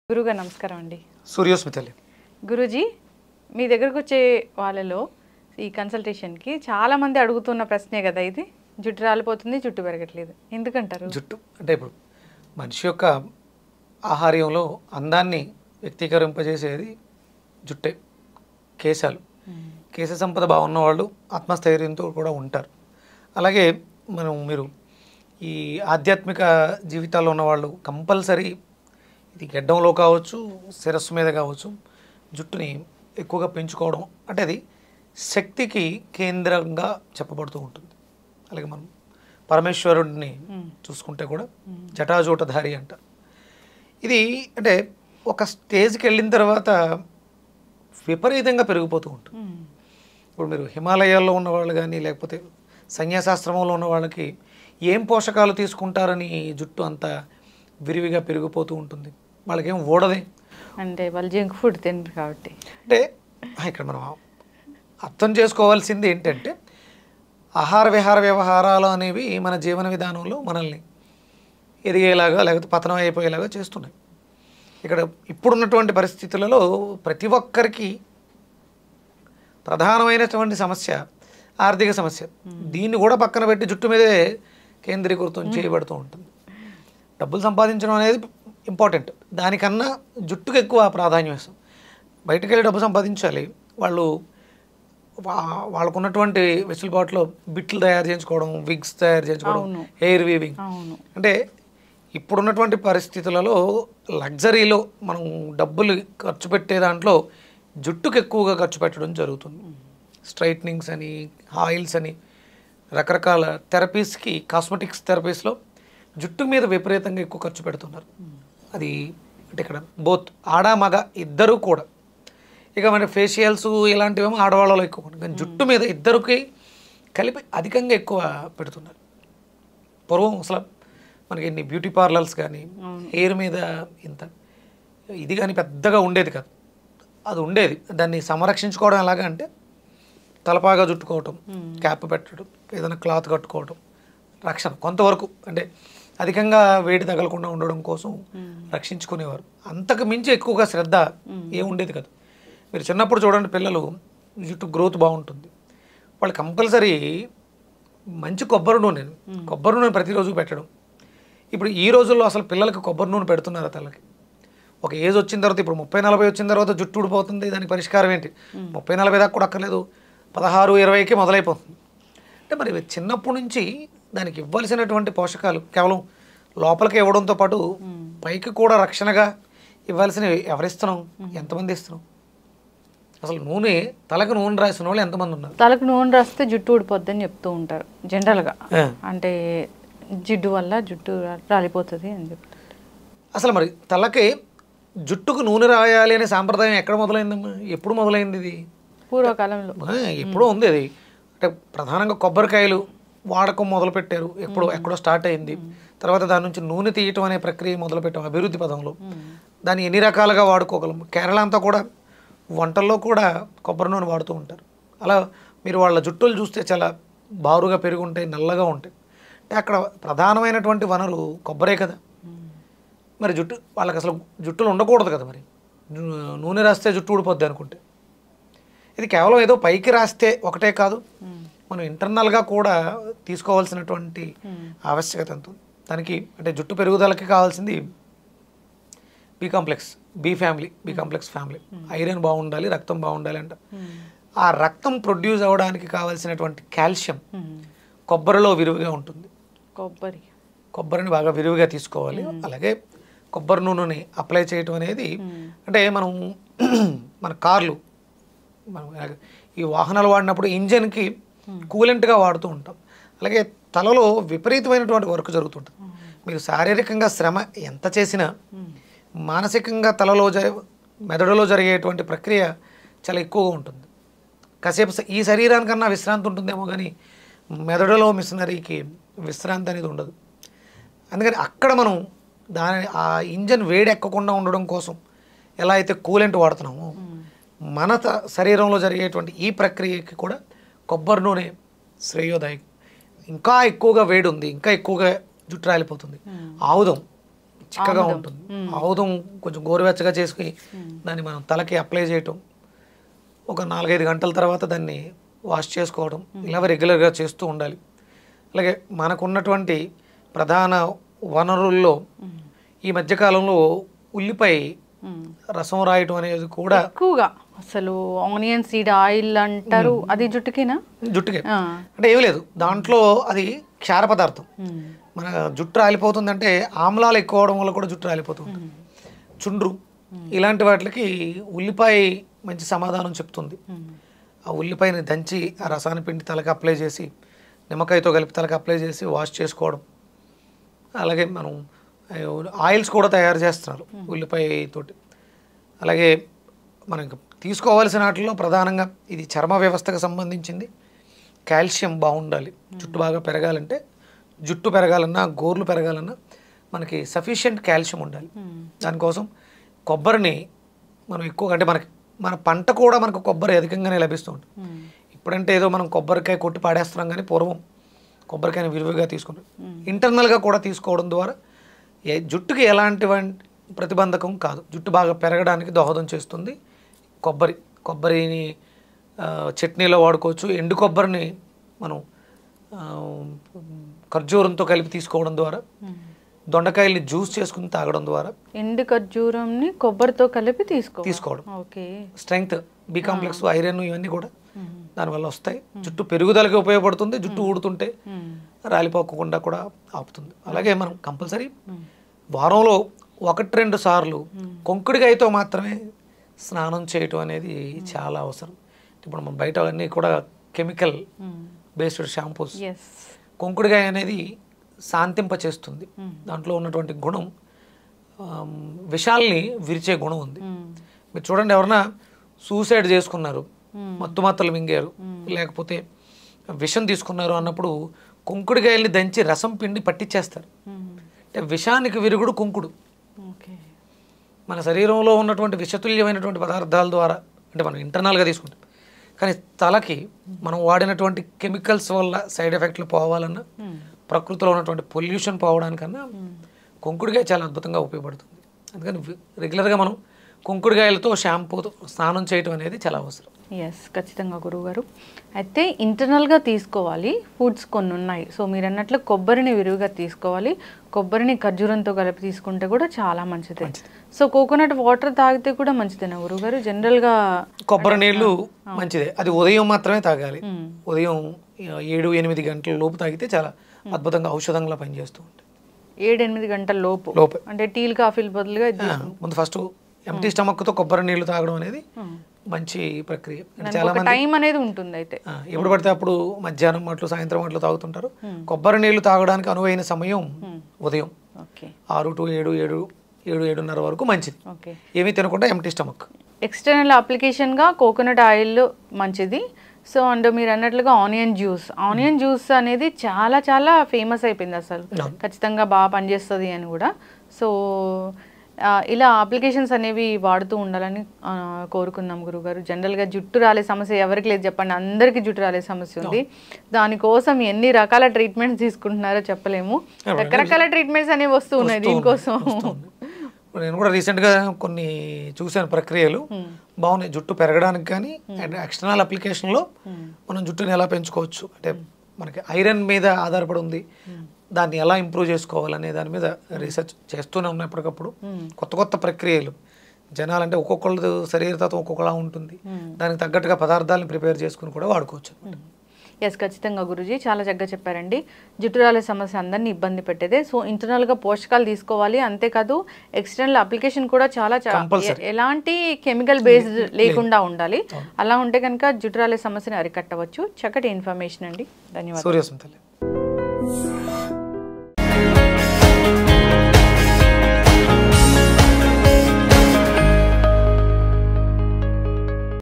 గురుగారు నమస్కారం అండి. సూర్యోస్మితలి. గురూజీ, మీ దగ్గరకు వచ్చే వాళ్ళలో ఈ కన్సల్టేషన్కి చాలామంది అడుగుతున్న ప్రశ్నే కదా ఇది, జుట్టు రాలిపోతుంది, జుట్టు పెరగట్లేదు, ఎందుకంటారు? జుట్టు అంటే ఇప్పుడు మనిషి యొక్క ఆహార్యంలో అందాన్ని వ్యక్తీకరింపజేసేది జుట్టే, కేశాలు. కేశ సంపద బాగున్న వాళ్ళు ఆత్మస్థైర్యంతో కూడా ఉంటారు. అలాగే మీరు ఈ ఆధ్యాత్మిక జీవితాల్లో ఉన్నవాళ్ళు కంపల్సరీ ఇది గెడ్డంలో కావచ్చు, శిరస్సు మీద కావచ్చు, జుట్టుని ఎక్కువగా పెంచుకోవడం అంటే అది శక్తికి కేంద్రంగా చెప్పబడుతూ ఉంటుంది. అలాగే మనం పరమేశ్వరుడిని చూసుకుంటే కూడా జటాజూటధారి అంటారు. ఇది అంటే ఒక స్టేజ్కి వెళ్ళిన తర్వాత విపరీతంగా పెరిగిపోతూ ఉంటుంది. ఇప్పుడు మీరు హిమాలయాల్లో ఉన్నవాళ్ళు కానీ లేకపోతే సన్యాసాశ్రమంలో ఉన్న వాళ్ళకి ఏం పోషకాలు తీసుకుంటారని జుట్టు అంత విరివిగా పెరిగిపోతూ ఉంటుంది. వాళ్ళకేం ఓడదే, అంటే వాళ్ళు జంక్ ఫుడ్ తినరు కాబట్టి. అంటే ఇక్కడ మనం అర్థం చేసుకోవాల్సింది ఏంటంటే ఆహార విహార వ్యవహారాలు అనేవి మన జీవన విధానంలో మనల్ని ఎదిగేలాగా లేకపోతే పతనం అయిపోయేలాగా చేస్తున్నాయి. ఇక్కడ ఇప్పుడున్నటువంటి పరిస్థితులలో ప్రతి ఒక్కరికి ప్రధానమైనటువంటి సమస్య ఆర్థిక సమస్య. దీన్ని కూడా పక్కన పెట్టి జుట్టు మీదే కేంద్రీకృతం చేయబడుతూ ఉంటుంది. డబ్బులు సంపాదించడం అనేది ఇంపార్టెంట్, దానికన్నా జుట్టుకు ఎక్కువ ప్రాధాన్యం ఇస్తాం. బయటకు వెళ్ళి డబ్బు సంపాదించాలి, వాళ్ళకున్నటువంటి వెసులుబాటులో బిట్లు తయారు చేయించుకోవడం, విగ్స్ తయారు చేయించుకోవడం, హెయిర్ వీవింగ్. అంటే ఇప్పుడున్నటువంటి పరిస్థితులలో లగ్జరీలో మనం డబ్బులు ఖర్చు పెట్టే దాంట్లో జుట్టుకు ఎక్కువగా ఖర్చు పెట్టడం జరుగుతుంది. స్ట్రైట్నింగ్స్ అని, ఆయిల్స్ అని, రకరకాల థెరపీస్కి, కాస్మెటిక్స్ థెరపీస్లో జుట్టు మీద విపరీతంగా ఎక్కువ ఖర్చు పెడుతున్నారు. అది అంటే ఇక్కడ బోత్ ఆడ మగ ఇద్దరు కూడా. ఇక మన ఫేషియల్స్ ఇలాంటివేమో ఆడవాళ్ళలో ఎక్కువ ఉంటుంది, కానీ జుట్టు మీద ఇద్దరికి కలిపి అధికంగా ఎక్కువ పెడుతున్నారు. పూర్వం అసలు మనకి ఎన్ని బ్యూటీ పార్లర్స్ కానీ హెయిర్ మీద ఇంత ఇది కానీ పెద్దగా ఉండేది కాదు. అది ఉండేది, దాన్ని సంరక్షించుకోవడం ఎలాగా అంటే తలపాగా చుట్టుకోవటం, క్యాప్ పెట్టడం, ఏదైనా క్లాత్ కట్టుకోవటం, రక్షణ కొంతవరకు అంటే అధికంగా వేడి తగలకుండా ఉండడం కోసం రక్షించుకునేవారు. అంతకు మించి ఎక్కువగా శ్రద్ధ ఏముండేది కాదు. మీరు చిన్నప్పుడు చూడండి, పిల్లలు జుట్టు గ్రోత్ బాగుంటుంది, వాళ్ళు కంపల్సరీ మంచి కొబ్బరి నూనె ప్రతిరోజు పెట్టడం. ఇప్పుడు ఈ రోజుల్లో అసలు పిల్లలకి కొబ్బరి నూనె పెడుతున్నారు తలకి. ఒక ఏజ్ వచ్చిన తర్వాత, ఇప్పుడు 30-40 వచ్చిన తర్వాత జుట్టు ఊడిపోతుంది, దానికి పరిష్కారం ఏంటి? 30-40 దాకా కూడా అక్కర్లేదు, 16-20కి మొదలైపోతుంది. అంటే మరి చిన్నప్పటి నుంచి దానికి ఇవ్వాల్సినటువంటి పోషకాలు కేవలం లోపలికి ఇవ్వడంతో పాటు పైకి కూడా రక్షణగా ఇవ్వాల్సినవి ఎవరిస్తున్నాం, ఎంతమంది ఇస్తున్నాం? అసలు తలకు నూనె రాసిన వాళ్ళు ఎంతమంది ఉన్నారు? తలకు నూనె రాస్తే జుట్టు ఊడిపోద్ది అని చెప్తూ ఉంటారు జనరల్గా. అంటే జిడ్డు వల్ల జుట్టు రాలిపోతుంది అని చెప్తారు. అసలు మరి తలకి జుట్టుకు నూనె రాయాలి అనే సాంప్రదాయం ఎక్కడ మొదలైందమ్మా? ఎప్పుడు మొదలైంది ఇది? పూర్వకాలంలో ఎప్పుడో ఉంది అది. అంటే ప్రధానంగా కొబ్బరికాయలు వాడకం మొదలుపెట్టారు, ఎక్కడో స్టార్ట్ అయింది. తర్వాత దాని నుంచి నూనె తీయటం అనే ప్రక్రియ మొదలుపెట్టాం అభివృద్ధి పదంలో. దాన్ని ఎన్ని రకాలుగా వాడుకోగలం. కేరళ అంతా కూడా వంటల్లో కూడా కొబ్బరి నూనె వాడుతూ ఉంటారు. అలా మీరు వాళ్ళ జుట్టులు చూస్తే చాలా బారుగా పెరిగి ఉంటాయి, నల్లగా ఉంటాయి. అంటే అక్కడ ప్రధానమైనటువంటి వనరు కొబ్బరే కదా. మరి వాళ్ళకి అసలు జుట్టులు ఉండకూడదు కదా. మరి నూనె రాస్తే జుట్టు ఊడిపోద్ది అనుకుంటే, ఇది కేవలం ఏదో పైకి రాస్తే ఒకటే కాదు, మనం ఇంటర్నల్గా కూడా తీసుకోవాల్సినటువంటి ఆవశ్యకత ఎంత ఉంది దానికి. అంటే జుట్టు పెరుగుదలకి కావాల్సింది B complex, B complex family. Iron బాగుండాలి, రక్తం బాగుండాలి అంట. ఆ రక్తం ప్రొడ్యూస్ అవ్వడానికి కావాల్సినటువంటి కాల్షియం కొబ్బరిలో విరివిగా ఉంటుంది. కొబ్బరిని బాగా విరివిగా తీసుకోవాలి. అలాగే కొబ్బరి నూనెని అప్లై చేయటం అనేది అంటే మన కార్లు, ఈ వాహనాలు వాడినప్పుడు ఇంజన్కి కూలెంట్గా వాడుతూ ఉంటాం. అలాగే తలలో విపరీతమైనటువంటి వర్క్ జరుగుతుంటుంది. మీరు శారీరకంగా శ్రమ ఎంత చేసినా మానసికంగా మెదడులో జరిగేటువంటి ప్రక్రియ చాలా ఎక్కువగా ఉంటుంది. కాసేపు ఈ శరీరానికన్నా విశ్రాంతి ఉంటుందేమో కానీ మెదడులో మిషనరీకి విశ్రాంతి అనేది ఉండదు. అందుకని అక్కడ మనం ఆ ఇంజన్ వేడెక్కకుండా ఉండడం కోసం ఎలా అయితే కూలెంట్ వాడుతున్నామో మన శరీరంలో జరిగేటువంటి ఈ ప్రక్రియకి కూడా కొబ్బరి నూనె శ్రేయోదాయకం. ఇంకా ఎక్కువగా వేడి ఉంది, ఇంకా ఎక్కువగా జుట్టు రాలిపోతుంది. ఆముదం చిక్కగా ఉంటుంది, ఆముదం కొంచెం గోరువెచ్చగా చేసుకుని దాన్ని మనం తలకి అప్లై చేయటం, ఒక 4-5 గంటల తర్వాత దాన్ని వాష్ చేసుకోవడం, ఇలా రెగ్యులర్గా చేస్తూ ఉండాలి. అలాగే మనకున్నటువంటి ప్రధాన వనరుల్లో ఈ మధ్యకాలంలో ఉల్లిపాయ రసం రాయటం అనేది కూడా ఎక్కువగా, అసలు ఆనియన్ సీడ్ ఆయిల్ అంటారు, అది జుట్టుకేనా? జుట్టుకే అంటే ఏమి లేదు, దాంట్లో అది క్షార పదార్థం. మన జుట్టు రాలిపోతుందంటే ఆమ్లాలు ఎక్కువ అవడం వల్ల కూడా జుట్టు రాలిపోతుంది. చుండ్రు ఇలాంటి వాటికి ఉల్లిపాయ మంచి సమాధానం చెప్తుంది. ఆ ఉల్లిపాయని దంచి ఆ రసాన్ని పిండి తలకి అప్లై చేసి, నిమ్మకాయతో కలిపి తలకి అప్లై చేసి వాష్ చేసుకోవడం. అలాగే మనం ఆయిల్స్ కూడా తయారు చేస్తున్నారు ఉల్లిపాయ తోటి. అలాగే మనకి తీసుకోవాల్సిన వాటిలో ప్రధానంగా ఇది చర్మ వ్యవస్థకు సంబంధించింది. కాల్షియం బాగుండాలి. జుట్టు బాగా పెరగాలంటే, జుట్టు పెరగాలన్నా గోర్లు పెరగాలన్నా మనకి సఫిషియెంట్ కాల్షియం ఉండాలి. దానికోసం కొబ్బరిని మనం ఎక్కువగా, అంటే మన పంట కూడా మనకు కొబ్బరి అధికంగానే లభిస్తూ ఉంటుంది. ఇప్పుడంటే ఏదో మనం కొబ్బరికాయ కొట్టి పాడేస్తున్నాం, కానీ పూర్వం కొబ్బరికాయని విలువగా తీసుకుంటాం. ఇంటర్నల్గా కూడా తీసుకోవడం ద్వారా జుట్టుకి ఎలాంటి ప్రతిబంధకం కాదు, జుట్టు బాగా పెరగడానికి దోహదం చేస్తుంది. కొబ్బరిని చట్నీలో వాడుకోవచ్చు. ఎండు కొబ్బరిని మనం ఖర్జూరంతో కలిపి తీసుకోవడం ద్వారా, దొండకాయల్ని జ్యూస్ చేసుకుని తాగడం ద్వారా, ఎండు ఖర్జూరంని కొబ్బరితో కలిపి తీసుకోవడం స్ట్రెంగ్త్, బి కాంప్లెక్స్, ఐరన్ ఇవన్నీ కూడా దానివల్ల వస్తాయి. జుట్టు పెరుగుదలకి ఉపయోగపడుతుంది. జుట్టు ఊడుతుంటే రాలిపోకుండా కూడా ఆపుతుంది. అలాగే మనం కంపల్సరీ వారంలో 1-2 సార్లు కొంకుడికాయతో మాత్రమే స్నానం చేయటం అనేది చాలా అవసరం. ఇప్పుడు మనం బయట అన్నీ కూడా కెమికల్ బేస్డ్ షాంపూస్. కొంకుడికాయ అనేది శాంతింప చేస్తుంది. దాంట్లో ఉన్నటువంటి గుణం విషాల్ని విరిచే గుణం ఉంది. మీరు చూడండి, ఎవరన్నా సూసైడ్ చేసుకున్నారు, మత్తుమాత్రలు మింగారు, లేకపోతే విషం తీసుకున్నారు అన్నప్పుడు కుంకుడుకాయల్ని దంచి రసం పిండి పట్టించేస్తారు. అంటే విషానికి విరుగుడు కుంకుడు. మన శరీరంలో ఉన్నటువంటి విషతుల్యమైనటువంటి పదార్థాల ద్వారా, అంటే మనం ఇంటర్నల్గా తీసుకుంటాం, కానీ తలకి మనం వాడినటువంటి కెమికల్స్ వల్ల సైడ్ ఎఫెక్ట్లు పోవాలన్నా, ప్రకృతిలో ఉన్నటువంటి పొల్యూషన్ పోవడానికన్నా కుంకుడుకాయ చాలా అద్భుతంగా ఉపయోగపడుతుంది. అందుకని రెగ్యులర్గా మనం కుంకుడుకాయలతో షాంపూతో స్నానం చేయటం అనేది చాలా అవసరం. ఖచ్చితంగా గురువుగారు. అయితే ఇంటర్నల్గా తీసుకోవాలి, ఫుడ్స్ కొన్ని ఉన్నాయి. సో మీరు అన్నట్లు కొబ్బరిని విరివిగా తీసుకోవాలి, కొబ్బరిని ఖర్జూరంతో కలిపి తీసుకుంటే కూడా చాలా మంచిది. సో కోకోనట్ వాటర్ తాగితే కూడా మంచిదేనా గురువుగారు? జనరల్గా కొబ్బరి నీళ్ళు మంచిదే, అది ఉదయం మాత్రమే తాగాలి. ఉదయం 7-8 గంటల లోపు తాగితే చాలా అద్భుతంగా ఔషధంగా పనిచేస్తూ ఉంటాయి. 7-8 గంటల లోపు అంటే టీలు కాఫీలు బదులుగా ముందు ఫస్ట్ ఎంటీ స్టమక్తో కొబ్బరి నీళ్లు తాగడం అనేది మంచి ప్రక్రియ. చాలా మంది టైం అనేది ఉంటుంది. అయితే ఎప్పుడు పడితే అప్పుడు మధ్యాహ్నం అట్లు, సాయంత్రం అట్లు తాగుతుంటారు. కొబ్బరి నీళ్లు తాగడానికి అనువైన సమయం ఉదయం 6 to 7-7:30 వరకు మంచిది. ఏమీ తినకుండా ఎంటీ స్టమక్. ఎక్స్టర్నల్ అప్లికేషన్గా కోకోనట్ ఆయిల్ మంచిది. సో అండ్ మీరు అన్నట్లుగా ఆనియన్ జ్యూస్ అనేది చాలా చాలా ఫేమస్ అయిపోయింది, అసలు ఖచ్చితంగా బాగా పనిచేస్తుంది అని కూడా. సో ఇలా అప్లికేషన్స్ అనేవి వాడుతూ ఉండాలని కోరుకుందాం గురుగారు. జనరల్గా జుట్టు రాలే సమస్య ఎవరికి లేదు చెప్పండి, అందరికీ జుట్టు రాలే సమస్య ఉంది. దానికోసం ఎన్ని రకాల ట్రీట్మెంట్స్ తీసుకుంటున్నారో చెప్పలేము. రకరకాల ట్రీట్మెంట్స్ అనేవి వస్తూ ఉన్నాయి దీనికోసం. నేను కూడా రీసెంట్గా కొన్ని చూసాను ప్రక్రియలు, బాగున్నాయి. జుట్టు పెరగడానికి కానీ ఎక్స్టర్నల్ అప్లికేషన్లో మనం జుట్టుని ఎలా పెంచుకోవచ్చు, అంటే మనకి ఐరన్ మీద ఆధారపడి ఉంది, దాన్ని ఎలా ఇంప్రూవ్ చేసుకోవాలనే దాని మీద రీసెర్చ్ చేస్తూనే ఉన్నాయి ఎప్పటికప్పుడు. కొత్త కొత్త ప్రక్రియలు, జనాలంటే ఒక్కొక్కళ్ళ శరీరతత్వం ఒక్కొక్కలా ఉంటుంది, దానికి తగ్గట్టుగా పదార్థాలను ప్రిపేర్ చేసుకుని కూడా వాడుకోవచ్చు. ఖచ్చితంగా గురూజీ చాలా చక్కగా చెప్పారండి. జుట్టు రాలే సమస్య అందరినీ ఇబ్బంది పెట్టేదే. సో ఇంటర్నల్గా పోషకాలు తీసుకోవాలి, అంతేకాదు ఎక్స్టర్నల్ అప్లికేషన్ కూడా చాలా ఎలాంటి కెమికల్ బేస్డ్ లేకుండా ఉండాలి. అలా ఉంటే కనుక జుట్టు రాలే సమస్యని అరికట్టవచ్చు. చక్కటి ఇన్ఫర్మేషన్ అండి, ధన్యవాదాలు.